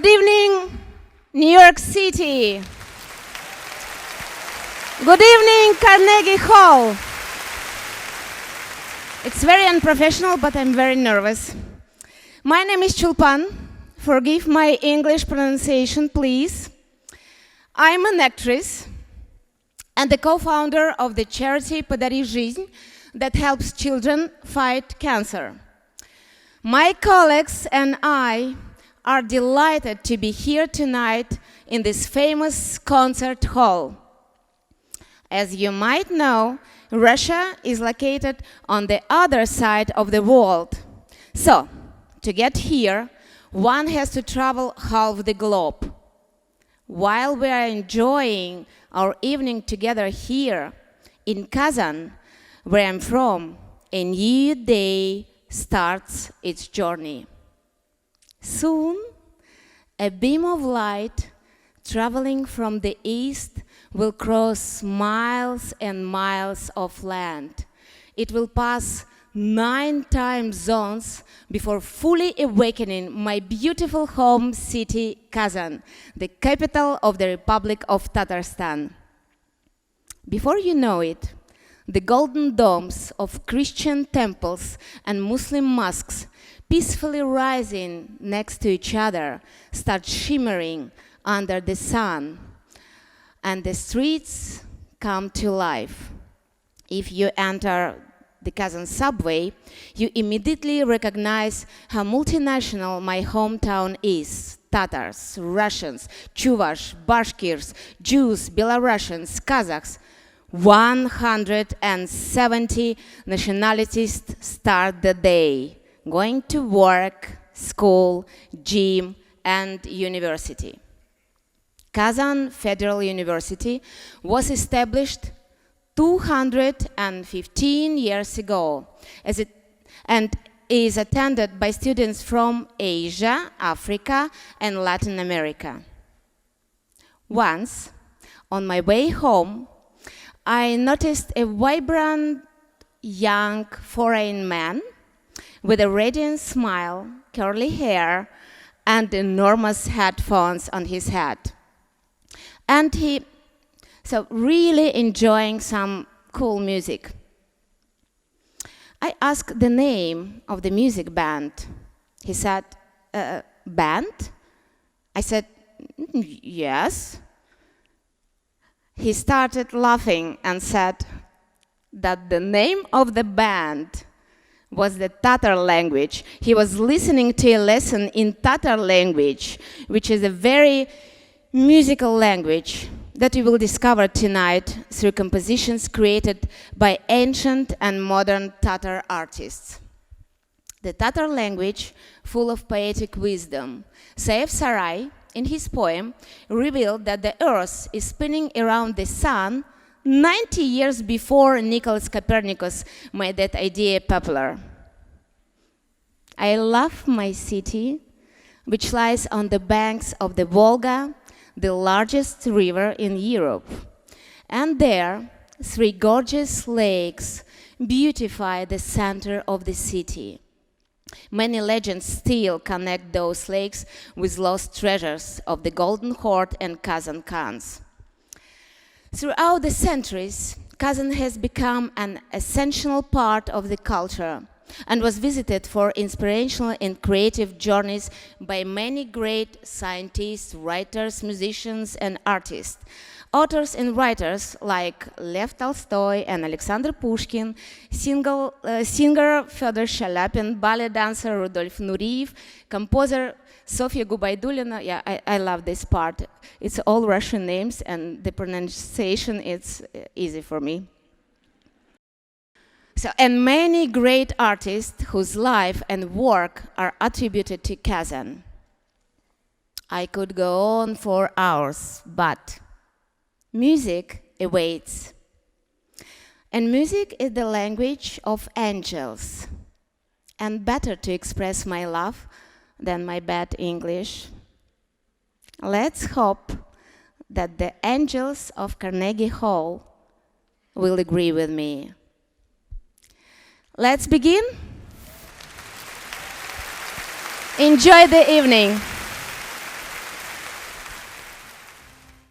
Good evening, New York City. Good evening, Carnegie Hall. It's very unprofessional, but I'm very nervous. My name is Chulpan. Forgive my English pronunciation, please. I'm an actress and the co-founder of the charity «Подари жизнь» that helps children fight cancer. My colleagues and I are delighted to be here tonight in this famous concert hall. As you might know, Russia is located on the other side of the world. So, to get here, one has to travel half the globe. While we are enjoying our evening together here in Kazan, where I'm from, a new day starts its journey. Soon, a beam of light traveling from the east will cross miles and miles of land. It will pass 9 time zones before fully awakening my beautiful home city, Kazan, the capital of the Republic of Tatarstan. Before you know it, the golden domes of Christian temples and Muslim mosques, peacefully rising next to each other, start shimmering under the sun, and the streets come to life. If you enter the Kazan subway, you immediately recognize how multinational my hometown is. Tatars, Russians, Chuvash, Bashkirs, Jews, Belarusians, Kazakhs. 170 nationalities start the day, going to work, school, gym, and university. Kazan Federal University was established 215 years ago and is attended by students from Asia, Africa, and Latin America. Once, on my way home, I noticed a vibrant young foreign man with a radiant smile, curly hair, and enormous headphones on his head. And he really enjoying some cool music. I asked the name of the music band. He said, band? I said, yes. He started laughing and said that the name of the band was the Tatar language. He was listening to a lesson in Tatar language, which is a very musical language that you will discover tonight through compositions created by ancient and modern Tatar artists. The Tatar language, full of poetic wisdom. Saif Sarai, in his poem, revealed that the Earth is spinning around the Sun 90 years before Nicholas Copernicus made that idea popular. I love my city, which lies on the banks of the Volga, the largest river in Europe. And there, 3 gorgeous lakes beautify the center of the city. Many legends still connect those lakes with lost treasures of the Golden Horde and Kazan Khans. Throughout the centuries, Kazan has become an essential part of the culture and was visited for inspirational and creative journeys by many great scientists, writers, musicians, and artists. Authors and writers like Lev Tolstoy and Alexander Pushkin, singer Fyodor Shaliapin, ballet dancer Rudolf Nureyev, composer Sofia Gubaidulina. Yeah, I love this part. It's all Russian names and the pronunciation is easy for me. And many great artists whose life and work are attributed to Kazan. I could go on for hours, but music awaits. And music is the language of angels. And better to express my love than my bad English. Let's hope that the angels of Carnegie Hall will agree with me. Let's begin. Enjoy the evening.